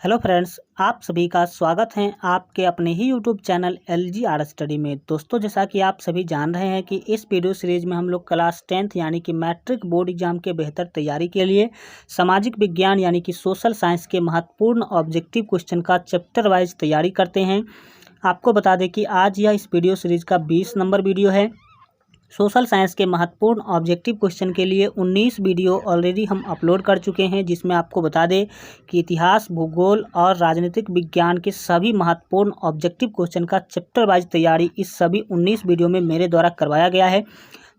Hello friends, आप सभी का स्वागत है आपके अपने ही यूट्यूब चैनल LGR स्टडी में। दोस्तों, जैसा कि आप सभी जान रहे हैं कि इस वीडियो सीरीज में हम लोग क्लास 10th यानी कि मैट्रिक बोर्ड एग्जाम के बेहतर तैयारी के लिए सामाजिक विज्ञान यानी कि सोशल साइंस के महत्वपूर्ण ऑब्जेक्टिव क्वेश्चन का चैप्टर वाइज तैयारी करते हैं। आपको बता दें कि आज यह इस वीडियो सीरीज का 20 नंबर वीडियो है। सोशल साइंस के महत्वपूर्ण ऑब्जेक्टिव क्वेश्चन के लिए 19 वीडियो ऑलरेडी हम अपलोड कर चुके हैं, जिसमें आपको बता दें कि इतिहास, भूगोल और राजनीतिक विज्ञान के सभी महत्वपूर्ण ऑब्जेक्टिव क्वेश्चन का चैप्टर वाइज तैयारी इस सभी 19 वीडियो में मेरे द्वारा करवाया गया है।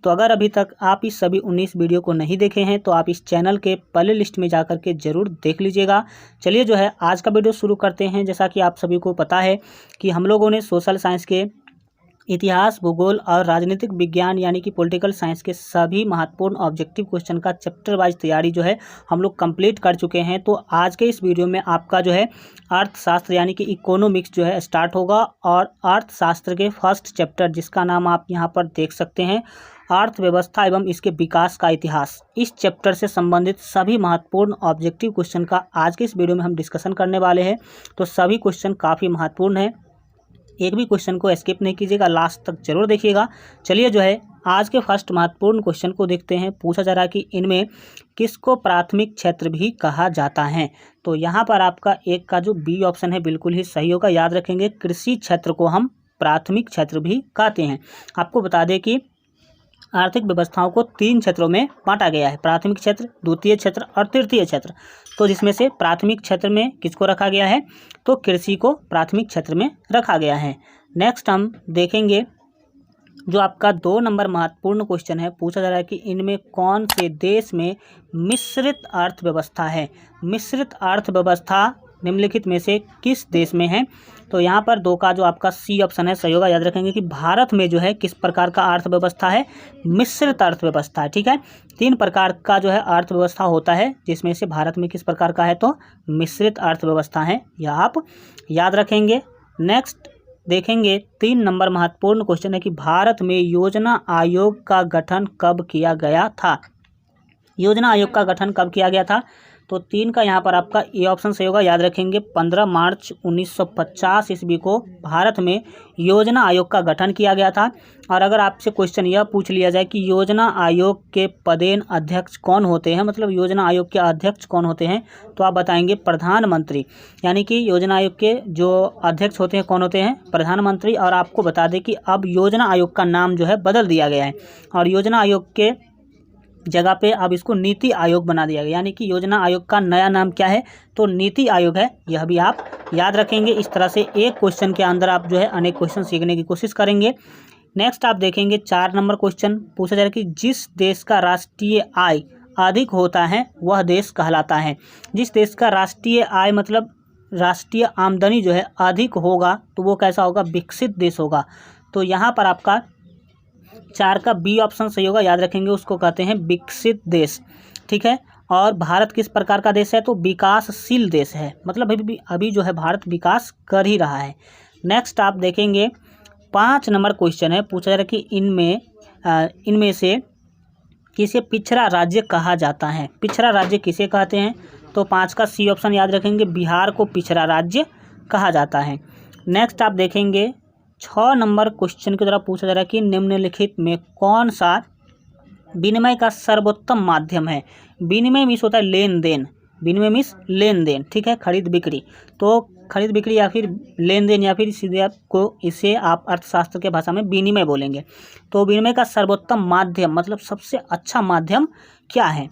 तो अगर अभी तक आप इस सभी 19 वीडियो को नहीं देखे हैं तो आप इस चैनल के प्ले लिस्ट में जाकर के ज़रूर देख लीजिएगा। चलिए जो है आज का वीडियो शुरू करते हैं। जैसा कि आप सभी को पता है कि हम लोगों ने सोशल साइंस के इतिहास, भूगोल और राजनीतिक विज्ञान यानी कि पॉलिटिकल साइंस के सभी महत्वपूर्ण ऑब्जेक्टिव क्वेश्चन का चैप्टर वाइज तैयारी जो है हम लोग कंप्लीट कर चुके हैं। तो आज के इस वीडियो में आपका जो है अर्थशास्त्र यानी कि इकोनॉमिक्स जो है स्टार्ट होगा और अर्थशास्त्र के फर्स्ट चैप्टर, जिसका नाम आप यहाँ पर देख सकते हैं, अर्थव्यवस्था एवं इसके विकास का इतिहास, इस चैप्टर से संबंधित सभी महत्वपूर्ण ऑब्जेक्टिव क्वेश्चन का आज के इस वीडियो में हम डिस्कशन करने वाले हैं। तो सभी क्वेश्चन काफ़ी महत्वपूर्ण है, एक भी क्वेश्चन को स्किप नहीं कीजिएगा, लास्ट तक जरूर देखिएगा। चलिए जो है आज के फर्स्ट महत्वपूर्ण क्वेश्चन को देखते हैं। पूछा जा रहा है कि इनमें किसको प्राथमिक क्षेत्र भी कहा जाता है। तो यहाँ पर आपका एक का जो बी ऑप्शन है बिल्कुल ही सही होगा। याद रखेंगे, कृषि क्षेत्र को हम प्राथमिक क्षेत्र भी कहते हैं। आपको बता दें कि आर्थिक व्यवस्थाओं को 3 क्षेत्रों में बांटा गया है, प्राथमिक क्षेत्र, द्वितीय क्षेत्र और तृतीय क्षेत्र। तो जिसमें से प्राथमिक क्षेत्र में किसको रखा गया है, तो कृषि को प्राथमिक क्षेत्र में रखा गया है। नेक्स्ट हम देखेंगे जो आपका 2 नंबर महत्वपूर्ण क्वेश्चन है। पूछा जा रहा है कि इनमें कौन से देश में मिश्रित अर्थव्यवस्था है। मिश्रित अर्थव्यवस्था निम्नलिखित में से किस देश में है। तो यहाँ पर 2 का जो आपका सी ऑप्शन है सही होगा। याद रखेंगे कि भारत में जो है किस प्रकार का अर्थव्यवस्था है, मिश्रित अर्थव्यवस्था है। ठीक है, 3 प्रकार का जो है अर्थव्यवस्था होता है, जिसमें से भारत में किस प्रकार का है, तो मिश्रित अर्थव्यवस्था है, यह आप याद रखेंगे। नेक्स्ट देखेंगे 3 नंबर महत्वपूर्ण क्वेश्चन है कि भारत में योजना आयोग का गठन कब किया गया था। योजना आयोग का गठन कब किया गया था, तो 3 का यहाँ पर आपका ए ऑप्शन सही होगा। याद रखेंगे 15 मार्च 1950 ईस्वी को भारत में योजना आयोग का गठन किया गया था। और अगर आपसे क्वेश्चन यह पूछ लिया जाए कि योजना आयोग के पदेन अध्यक्ष कौन होते हैं, मतलब योजना आयोग के अध्यक्ष कौन होते हैं, तो आप बताएंगे प्रधानमंत्री। यानी कि योजना आयोग के जो अध्यक्ष होते हैं कौन होते हैं, प्रधानमंत्री। और आपको बता दें कि अब योजना आयोग का नाम जो है बदल दिया गया है और योजना आयोग के जगह पे अब इसको नीति आयोग बना दिया गया। यानी कि योजना आयोग का नया नाम क्या है, तो नीति आयोग है। यह भी आप याद रखेंगे। इस तरह से एक क्वेश्चन के अंदर आप जो है अनेक क्वेश्चन सीखने की कोशिश करेंगे। नेक्स्ट आप देखेंगे 4 नंबर क्वेश्चन। पूछा जा रहा है कि जिस देश का राष्ट्रीय आय अधिक होता है वह देश कहलाता है। जिस देश का राष्ट्रीय आय मतलब राष्ट्रीय आमदनी जो है अधिक होगा तो वो कैसा होगा, विकसित देश होगा। तो यहाँ पर आपका 4 का बी ऑप्शन सही होगा। याद रखेंगे, उसको कहते हैं विकसित देश। ठीक है, और भारत किस प्रकार का देश है, तो विकासशील देश है, मतलब अभी जो है भारत विकास कर ही रहा है। नेक्स्ट आप देखेंगे 5 नंबर क्वेश्चन है। पूछा जा रहा है कि इनमें से किसे पिछड़ा राज्य कहा जाता है। पिछड़ा राज्य किसे कहते हैं, तो 5 का सी ऑप्शन याद रखेंगे, बिहार को पिछड़ा राज्य कहा जाता है। नेक्स्ट आप देखेंगे 6 नंबर क्वेश्चन की तरह पूछा जा रहा है कि निम्नलिखित में कौन सा विनिमय का सर्वोत्तम माध्यम है। विनिमय मीन्स होता है लेन देन, विनिमय मीन्स लेन देन। ठीक है, खरीद बिक्री। तो खरीद बिक्री या फिर लेन देन या फिर सीधे आपको इसे आप अर्थशास्त्र के भाषा में विनिमय बोलेंगे। तो विनिमय का सर्वोत्तम माध्यम मतलब सबसे अच्छा माध्यम क्या है,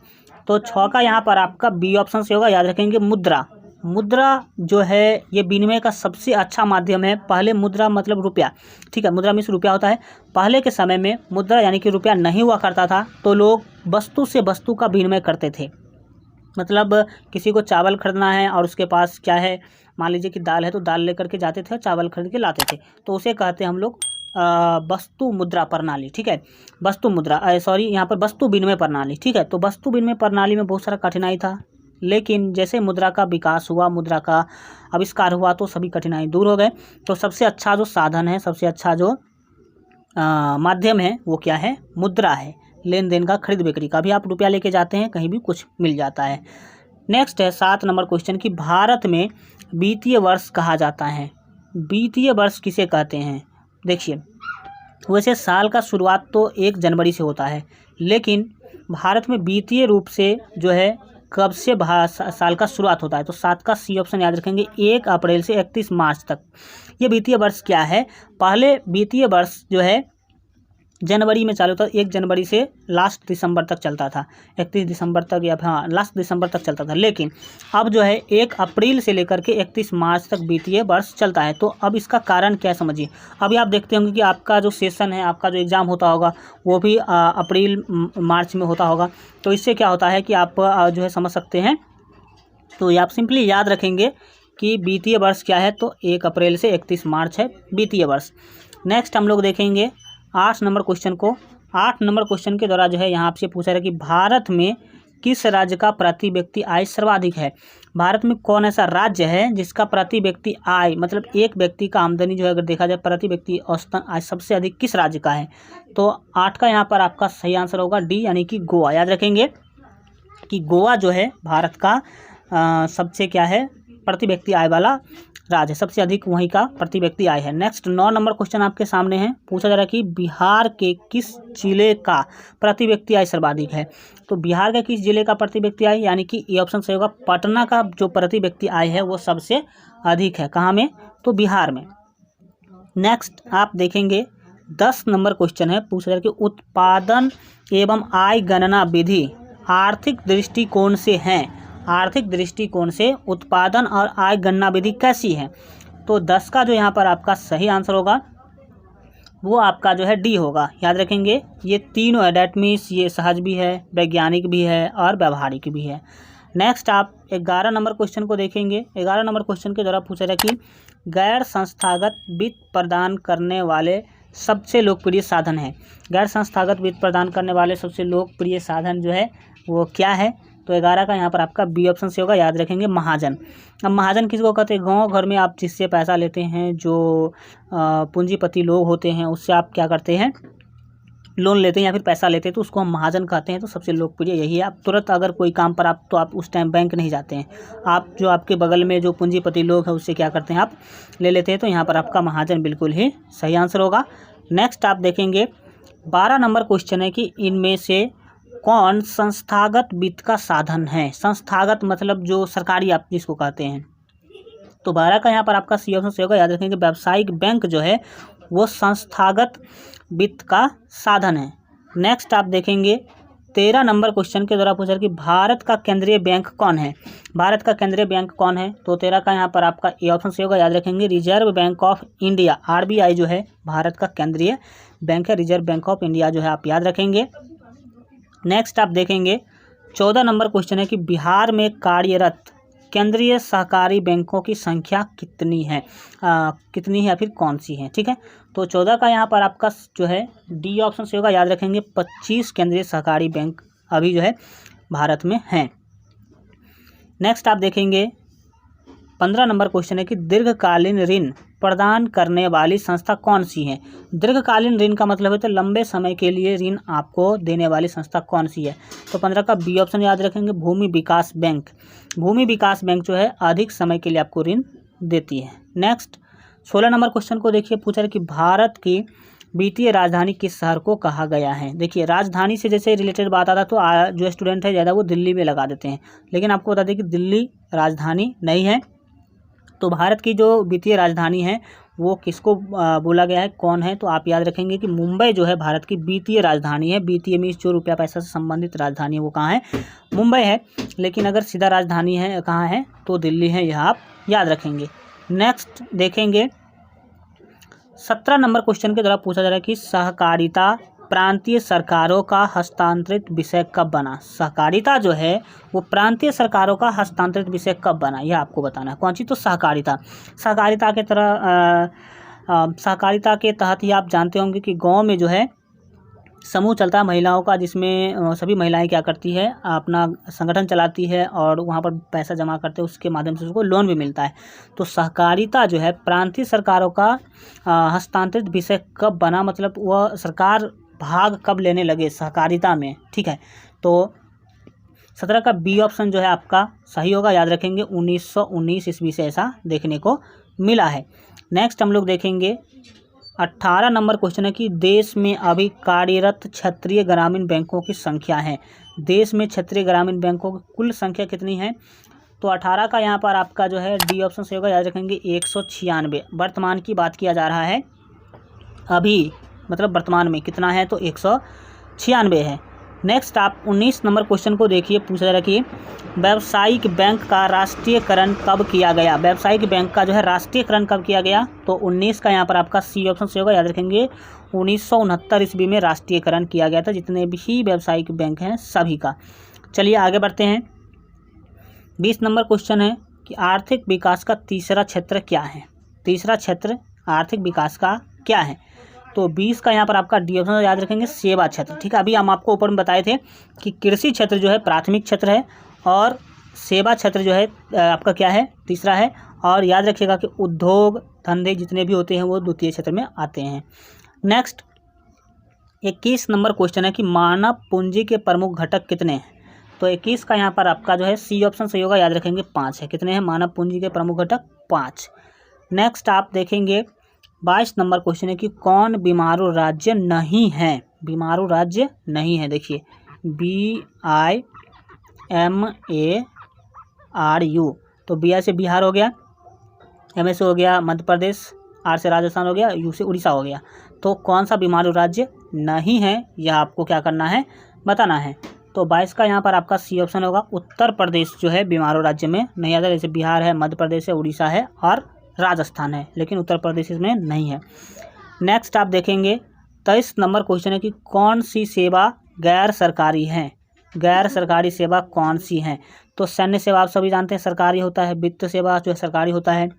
तो 6 का यहाँ पर आपका बी ऑप्शन से होगा। याद रखेंगे मुद्रा। मुद्रा जो है ये विनिमय का सबसे अच्छा माध्यम है। पहले मुद्रा मतलब रुपया, ठीक है, मुद्रा मीन्स रुपया होता है। पहले के समय में मुद्रा यानी कि रुपया नहीं हुआ करता था तो लोग वस्तु से वस्तु का विनिमय करते थे। मतलब किसी को चावल खरीदना है और उसके पास क्या है, मान लीजिए कि दाल है तो दाल लेकर के जाते थे और चावल खरीद के लाते थे, तो उसे कहते हैं हम लोग वस्तु मुद्रा प्रणाली। ठीक है, वस्तु मुद्रा सॉरी यहाँ पर वस्तु विनिमय प्रणाली। ठीक है, तो वस्तु विनिमय प्रणाली में बहुत सारा कठिनाई था, लेकिन जैसे मुद्रा का विकास हुआ, मुद्रा का आविष्कार हुआ तो सभी कठिनाई दूर हो गए। तो सबसे अच्छा जो साधन है, सबसे अच्छा जो माध्यम है वो क्या है, मुद्रा है। लेन देन का, खरीद बिक्री का भी आप रुपया लेके जाते हैं, कहीं भी कुछ मिल जाता है। नेक्स्ट है 7 नंबर क्वेश्चन कि भारत में वित्तीय वर्ष कहा जाता है? वित्तीय वर्ष किसे कहते हैं? देखिए, वैसे साल का शुरुआत तो 1 जनवरी से होता है, लेकिन भारत में वित्तीय रूप से जो है कब से साल का शुरुआत होता है? तो 7 का सी ऑप्शन याद रखेंगे, 1 अप्रैल से 31 मार्च तक। ये वित्तीय वर्ष क्या है? पहले वित्तीय वर्ष जो है जनवरी में चालू होता, 1 जनवरी से लास्ट दिसंबर तक चलता था, 31 दिसंबर तक, या हाँ लास्ट दिसंबर तक चलता था। लेकिन अब जो है 1 अप्रैल से लेकर के 31 मार्च तक वित्तीय वर्ष चलता है। तो अब इसका कारण क्या है समझिए। अभी आप देखते होंगे कि आपका जो सेशन है, आपका जो एग्ज़ाम होता होगा वो भी अप्रैल मार्च में होता होगा। तो इससे क्या होता है कि आप जो है समझ सकते हैं। तो ये आप सिंपली याद रखेंगे कि वित्तीय वर्ष क्या है, तो 1 अप्रैल से 31 मार्च है वित्तीय वर्ष। नेक्स्ट हम लोग देखेंगे 8 नंबर क्वेश्चन को। 8 नंबर क्वेश्चन के द्वारा जो है यहाँ आपसे पूछा है कि भारत में किस राज्य का प्रति व्यक्ति आय सर्वाधिक है? भारत में कौन ऐसा राज्य है जिसका प्रति व्यक्ति आय, मतलब एक व्यक्ति का आमदनी जो है अगर देखा जाए प्रति व्यक्ति औसतन आय सबसे अधिक किस राज्य का है? तो 8 का यहाँ पर आपका सही आंसर होगा डी, यानी कि गोवा। याद रखेंगे कि गोवा जो है भारत का सबसे क्या है, प्रति व्यक्ति आय वाला राज्य है, सबसे अधिक वहीं का प्रति व्यक्ति आय है। नेक्स्ट 9 नंबर क्वेश्चन आपके सामने है। पूछा जा रहा है कि बिहार के किस जिले का प्रति व्यक्ति आय सर्वाधिक है? तो बिहार के किस जिले का प्रति व्यक्ति आय, यानी कि ये ऑप्शन सही होगा, पटना का जो प्रति व्यक्ति आय है वो सबसे अधिक है। कहाँ में? तो बिहार में। नेक्स्ट आप देखेंगे 10 नंबर क्वेश्चन है। पूछा जा रहा है कि उत्पादन एवं आय गणना विधि आर्थिक दृष्टिकोण से हैं, आर्थिक दृष्टिकोण से उत्पादन और आय गणना विधि कैसी है? तो 10 का जो यहाँ पर आपका सही आंसर होगा वो आपका जो है डी होगा। याद रखेंगे ये तीनों है, डैट मीन्स ये सहज भी है, वैज्ञानिक भी है और व्यवहारिक भी है। नेक्स्ट आप 11 नंबर क्वेश्चन को देखेंगे। 11 नंबर क्वेश्चन के द्वारा पूछा जाए कि गैर संस्थागत वित्त प्रदान करने वाले सबसे लोकप्रिय साधन है। गैर संस्थागत वित्त प्रदान करने वाले सबसे लोकप्रिय साधन जो है वो क्या है? तो 11 का यहाँ पर आपका बी ऑप्शन से होगा। याद रखेंगे महाजन। अब महाजन किसको कहते हैं? गाँव घर में आप जिससे पैसा लेते हैं, जो पूंजीपति लोग होते हैं, उससे आप क्या करते हैं, लोन लेते हैं या फिर पैसा लेते हैं, तो उसको हम महाजन कहते हैं। तो सबसे लोकप्रिय यही है। आप तुरंत अगर कोई काम पर आप, तो आप उस टाइम बैंक नहीं जाते हैं, आप जो आपके बगल में जो पूंजीपति लोग हैं उससे क्या करते हैं, आप ले लेते हैं। तो यहाँ पर आपका महाजन बिल्कुल ही सही आंसर होगा। नेक्स्ट आप देखेंगे 12 नंबर क्वेश्चन है कि इनमें से कौन संस्थागत वित्त का साधन है? संस्थागत मतलब जो सरकारी आप जिसको कहते हैं। तो 12 का यहाँ पर आपका सी ऑप्शन सही होगा। याद रखेंगे व्यावसायिक बैंक जो है वो संस्थागत वित्त का साधन है। नेक्स्ट आप देखेंगे 13 नंबर क्वेश्चन के द्वारा पूछा कि भारत का केंद्रीय बैंक कौन है? भारत का केंद्रीय बैंक कौन है? तो 13 का यहाँ पर आपका ए ऑप्शन सही होगा। याद रखेंगे reserve bank of India, RBI जो है भारत का केंद्रीय बैंक है, रिजर्व बैंक ऑफ इंडिया जो है आप याद रखेंगे। नेक्स्ट आप देखेंगे 14 नंबर क्वेश्चन है कि बिहार में कार्यरत केंद्रीय सहकारी बैंकों की संख्या कितनी है? कितनी है या फिर कौन सी है? ठीक है, तो 14 का यहाँ पर आपका जो है डी ऑप्शन से होगा। याद रखेंगे 25 केंद्रीय सहकारी बैंक अभी जो है भारत में हैं। नेक्स्ट आप देखेंगे 15 नंबर क्वेश्चन है कि दीर्घकालीन ऋण प्रदान करने वाली संस्था कौन सी है? दीर्घकालीन ऋण का मतलब है तो लंबे समय के लिए ऋण आपको देने वाली संस्था कौन सी है? तो 15 का बी ऑप्शन याद रखेंगे भूमि विकास बैंक। भूमि विकास बैंक जो है अधिक समय के लिए आपको ऋण देती है। नेक्स्ट 16 नंबर क्वेश्चन को देखिए। पूछा है कि भारत की वित्तीय राजधानी किस शहर को कहा गया है? देखिए राजधानी से जैसे रिलेटेड बात आता तो जो स्टूडेंट है ज़्यादा वो दिल्ली में लगा देते हैं, लेकिन आपको बता दें कि दिल्ली राजधानी नहीं है। तो भारत की जो वित्तीय राजधानी है वो किसको बोला गया है, कौन है? तो आप याद रखेंगे कि मुंबई जो है भारत की वित्तीय राजधानी है। वित्तीय मीन्स जो रुपया पैसा से संबंधित राजधानी है वो कहाँ है? मुंबई है। लेकिन अगर सीधा राजधानी है कहाँ है तो दिल्ली है, यह आप याद रखेंगे। नेक्स्ट देखेंगे 17 नंबर क्वेश्चन के द्वारा पूछा जा रहा है कि सहकारिता प्रांतीय सरकारों का हस्तांतरित विषय कब बना? सहकारिता जो है वो प्रांतीय सरकारों का हस्तांतरित विषय कब बना, यह आपको बताना है। कौन सी? तो सहकारिता। सहकारिता के तहत ही आप जानते होंगे कि गांव में जो है समूह चलता है महिलाओं का, जिसमें सभी महिलाएं क्या करती है, अपना संगठन चलाती है और वहां पर पैसा जमा करते हैं, उसके माध्यम से उसको लोन भी मिलता है। तो सहकारिता जो है प्रांतीय सरकारों का हस्तांतरित विषय कब बना, मतलब वह सरकार भाग कब लेने लगे सहकारिता में। ठीक है, तो 17 का बी ऑप्शन जो है आपका सही होगा, याद रखेंगे 1919 ईस्वी से ऐसा देखने को मिला है। नेक्स्ट हम लोग देखेंगे 18 नंबर क्वेश्चन है कि देश में अभी कार्यरत क्षेत्रीय ग्रामीण बैंकों की संख्या है। देश में क्षेत्रीय ग्रामीण बैंकों की कुल संख्या कितनी है? तो 18 का यहाँ पर आपका जो है डी ऑप्शन से होगा, याद रखेंगे 196। वर्तमान की बात किया जा रहा है, अभी मतलब वर्तमान में कितना है तो 196 है। नेक्स्ट आप 19 नंबर क्वेश्चन को देखिए, पूछा जा रहा है कि व्यावसायिक बैंक का राष्ट्रीयकरण कब किया गया? व्यावसायिक बैंक का जो है राष्ट्रीयकरण कब किया गया? तो 19 का यहाँ पर आपका सी ऑप्शन से होगा, याद रखेंगे 1969 ईस्वी में राष्ट्रीयकरण किया गया था, जितने भी व्यावसायिक बैंक हैं सभी का। चलिए आगे बढ़ते हैं। 20 नंबर क्वेश्चन है कि आर्थिक विकास का तीसरा क्षेत्र क्या है? तीसरा क्षेत्र आर्थिक विकास का क्या है? तो 20 का यहाँ पर आपका डी ऑप्शन याद रखेंगे सेवा क्षेत्र। ठीक है, अभी हम आपको ऊपर में बताए थे कि कृषि क्षेत्र जो है प्राथमिक क्षेत्र है और सेवा क्षेत्र जो है आपका क्या है? तीसरा है। और याद रखिएगा कि उद्योग धंधे जितने भी होते हैं वो द्वितीय क्षेत्र में आते हैं। नेक्स्ट 21 नंबर क्वेश्चन है कि मानव पूंजी के प्रमुख घटक कितने हैं? तो 21 का यहाँ पर आपका जो है सी ऑप्शन सही होगा, याद रखेंगे 5 है। कितने हैं मानव पूंजी के प्रमुख घटक? 5। नेक्स्ट आप देखेंगे 22 नंबर क्वेश्चन है कि कौन बीमारू राज्य नहीं है? बीमारू राज्य नहीं है, देखिए BIMARU। तो BI से बिहार हो गया, MS से हो गया मध्य प्रदेश, R से राजस्थान हो गया, U से उड़ीसा हो गया। तो कौन सा बीमारू राज्य नहीं है यह आपको क्या करना है? बताना है। तो 22 का यहाँ पर आपका सी ऑप्शन होगा, उत्तर प्रदेश जो है बीमारू राज्य में नहीं आता। जैसे बिहार है, मध्य प्रदेश है, उड़ीसा है और राजस्थान है, लेकिन उत्तर प्रदेश इसमें नहीं है। नेक्स्ट आप देखेंगे 23 नंबर क्वेश्चन है कि कौन सी सेवा गैर सरकारी है? गैर सरकारी सेवा कौन सी है? तो सैन्य सेवा आप सभी जानते हैं सरकारी होता है, वित्त सेवा जो है सरकारी होता है,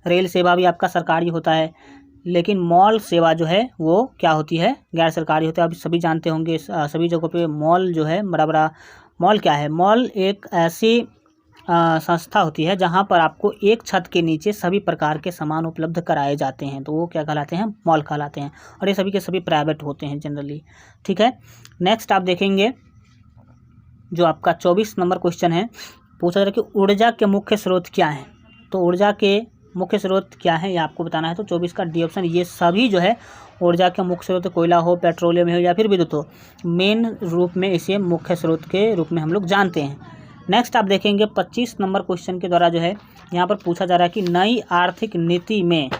रेल सेवा भी आपका सरकारी होता है, लेकिन मॉल सेवा जो है वो क्या होती है? गैर सरकारी होता है। आप सभी जानते होंगे सभी जगहों पे मॉल जो है बड़ा बड़ा मॉल क्या है? मॉल एक ऐसी संस्था होती है जहां पर आपको एक छत के नीचे सभी प्रकार के सामान उपलब्ध कराए जाते हैं, तो वो क्या कहलाते हैं? मॉल कहलाते हैं। और ये सभी के सभी प्राइवेट होते हैं जनरली। ठीक है, नेक्स्ट आप देखेंगे जो आपका 24 नंबर क्वेश्चन है, पूछा जा रहा है कि ऊर्जा के मुख्य स्रोत क्या हैं? तो ऊर्जा के मुख्य स्रोत क्या है ये आपको बताना है। तो 24 का डी ऑप्शन, ये सभी जो है ऊर्जा के मुख्य स्रोत, कोयला हो, पेट्रोलियम हो या फिर विद्युत हो, मेन रूप में इसे मुख्य स्रोत के रूप में हम लोग जानते हैं। नेक्स्ट आप देखेंगे 25 नंबर क्वेश्चन के द्वारा जो है यहाँ पर पूछा जा रहा है कि नई आर्थिक नीति में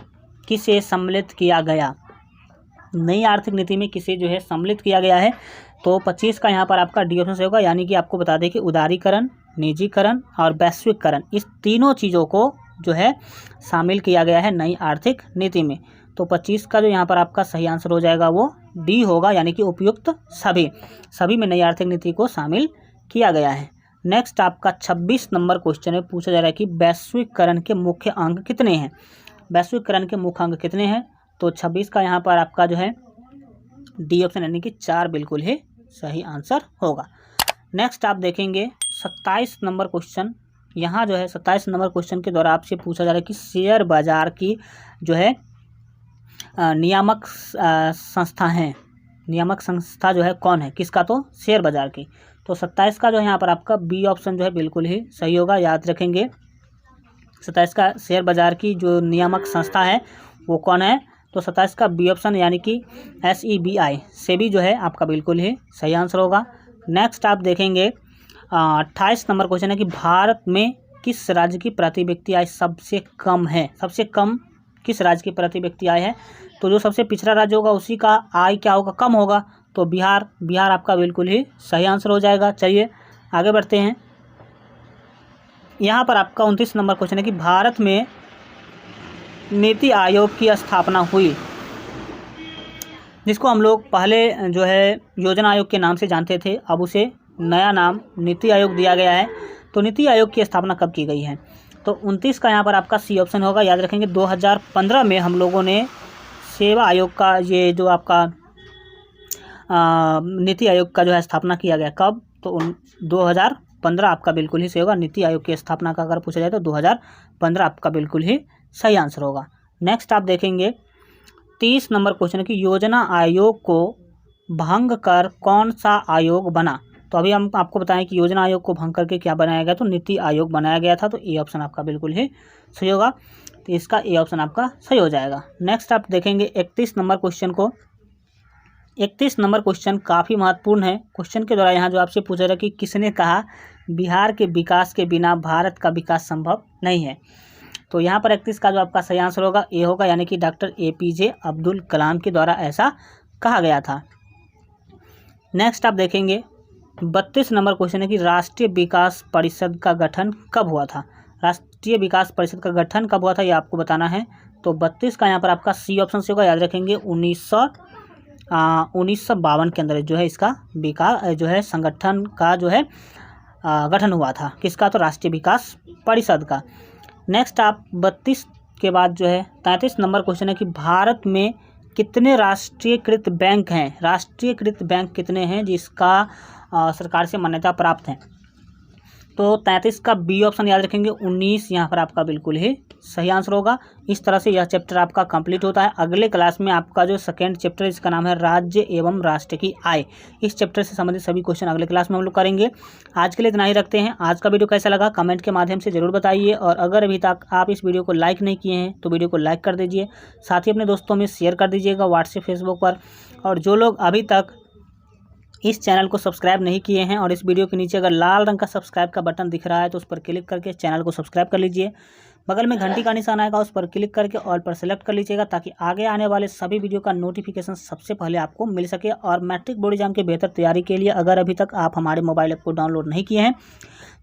किसे सम्मिलित किया गया? नई आर्थिक नीति में किसे जो है सम्मिलित किया गया है? तो 25 का यहाँ पर आपका डी ऑप्शन से होगा, यानी कि आपको बता दें कि उदारीकरण, निजीकरण और वैश्विकरण, इस तीनों चीज़ों को जो है शामिल किया गया है नई आर्थिक नीति में। तो 25 का जो यहाँ पर आपका सही आंसर हो जाएगा वो डी होगा, यानी कि उपयुक्त सभी में नई आर्थिक नीति को शामिल किया गया है। नेक्स्ट आपका 26 नंबर क्वेश्चन है, पूछा जा रहा है कि वैश्वीकरण के मुख्य अंग कितने हैं? वैश्वीकरण के मुख्य अंग कितने हैं? तो 26 का यहाँ पर आपका जो है डी ऑप्शन यानी कि 4 बिल्कुल ही सही आंसर होगा। नेक्स्ट आप देखेंगे 27 नंबर क्वेश्चन, यहाँ जो है 27 नंबर क्वेश्चन के द्वारा आपसे पूछा जा रहा है कि शेयर बाजार की जो है नियामक संस्था है, नियामक संस्था जो है कौन है? किसका? तो शेयर बाजार की। तो 27 का जो है यहाँ पर आपका बी ऑप्शन जो है बिल्कुल ही सही होगा, याद रखेंगे 27 का शेयर बाजार की जो नियामक संस्था है वो कौन है? तो 27 का बी ऑप्शन यानी कि SEBI, सेबी जो है आपका बिल्कुल ही सही आंसर होगा। नेक्स्ट आप देखेंगे 28 नंबर क्वेश्चन है कि भारत में किस राज्य की प्रति व्यक्ति आय सबसे कम है? सबसे कम किस राज्य की प्रति व्यक्ति आय है? तो जो सबसे पिछड़ा राज्य होगा उसी का आय क्या होगा? कम होगा। तो बिहार आपका बिल्कुल ही सही आंसर हो जाएगा। चलिए आगे बढ़ते हैं। यहाँ पर आपका 29 नंबर क्वेश्चन है कि भारत में नीति आयोग की स्थापना हुई, जिसको हम लोग पहले जो है योजना आयोग के नाम से जानते थे, अब उसे नया नाम नीति आयोग दिया गया है। तो नीति आयोग की स्थापना कब की गई है? तो 29 का यहाँ पर आपका सी ऑप्शन होगा, याद रखेंगे 2015 में हम लोगों ने सेवा आयोग का ये जो आपका नीति आयोग का जो है स्थापना किया गया। कब? तो 2015 आपका बिल्कुल ही सही होगा। नीति आयोग की स्थापना का अगर पूछा जाए तो 2015 आपका बिल्कुल ही सही आंसर होगा। नेक्स्ट आप देखेंगे 30 नंबर क्वेश्चन है कि योजना आयोग को भंग कर कौन सा आयोग बना? तो अभी हम आपको बताएं कि योजना आयोग को भंग करके क्या बनाया गया, तो नीति आयोग बनाया गया था। तो ए ऑप्शन आपका बिल्कुल ही सही होगा। तो इसका ए ऑप्शन आपका सही हो जाएगा। नेक्स्ट आप देखेंगे 31 नंबर क्वेश्चन को। 31 नंबर क्वेश्चन काफ़ी महत्वपूर्ण है। क्वेश्चन के द्वारा यहाँ जो आपसे पूछा रहा कि किसने कहा बिहार के विकास के बिना भारत का विकास संभव नहीं है। तो यहाँ पर 31 का जो आपका सही आंसर होगा ए होगा, यानी कि डॉक्टर APJ अब्दुल कलाम के द्वारा ऐसा कहा गया था। नेक्स्ट आप देखेंगे 32 नंबर क्वेश्चन है कि राष्ट्रीय विकास परिषद का गठन कब हुआ था। राष्ट्रीय विकास परिषद का गठन कब हुआ था ये आपको बताना है। तो 32 का यहाँ पर आपका सी ऑप्शन से होगा। याद रखेंगे 1952 के अंदर जो है इसका विकास जो है संगठन का जो है गठन हुआ था। किसका, तो राष्ट्रीय विकास परिषद का। नेक्स्ट आप 32 के बाद जो है 33 नंबर क्वेश्चन है कि भारत में कितने राष्ट्रीयकृत बैंक हैं। राष्ट्रीयकृत बैंक कितने हैं जिसका सरकार से मान्यता प्राप्त है। तो 33 का बी ऑप्शन याद रखेंगे 19 यहाँ पर आपका बिल्कुल ही सही आंसर होगा। इस तरह से यह चैप्टर आपका कंप्लीट होता है। अगले क्लास में आपका जो सेकंड चैप्टर इसका नाम है राज्य एवं राष्ट्र की आय। इस चैप्टर से संबंधित सभी क्वेश्चन अगले क्लास में हम लोग करेंगे। आज के लिए इतना ही रखते हैं। आज का वीडियो कैसा लगा कमेंट के माध्यम से जरूर बताइए, और अगर अभी तक आप इस वीडियो को लाइक नहीं किए हैं तो वीडियो को लाइक कर दीजिए, साथ ही अपने दोस्तों में शेयर कर दीजिएगा व्हाट्सएप फेसबुक पर। और जो लोग अभी तक इस चैनल को सब्सक्राइब नहीं किए हैं और इस वीडियो के नीचे अगर लाल रंग का सब्सक्राइब का बटन दिख रहा है तो उस पर क्लिक करके चैनल को सब्सक्राइब कर लीजिए। बगल में घंटी का निशान आएगा, उस पर क्लिक करके ऑल पर सेलेक्ट कर लीजिएगा, ताकि आगे आने वाले सभी वीडियो का नोटिफिकेशन सबसे पहले आपको मिल सके। और मैट्रिक बोर्ड एग्जाम की बेहतर तैयारी के लिए अगर अभी तक आप हमारे मोबाइल ऐप को डाउनलोड नहीं किए हैं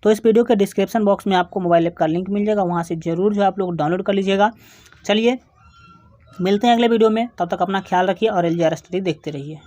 तो इस वीडियो के डिस्क्रिप्शन बॉक्स में आपको मोबाइल ऐप का लिंक मिल जाएगा, वहाँ से ज़रूर जो आप लोग डाउनलोड कर लीजिएगा। चलिए मिलते हैं अगले वीडियो में, तब तक अपना ख्याल रखिए और LGR स्टडी देखते रहिए।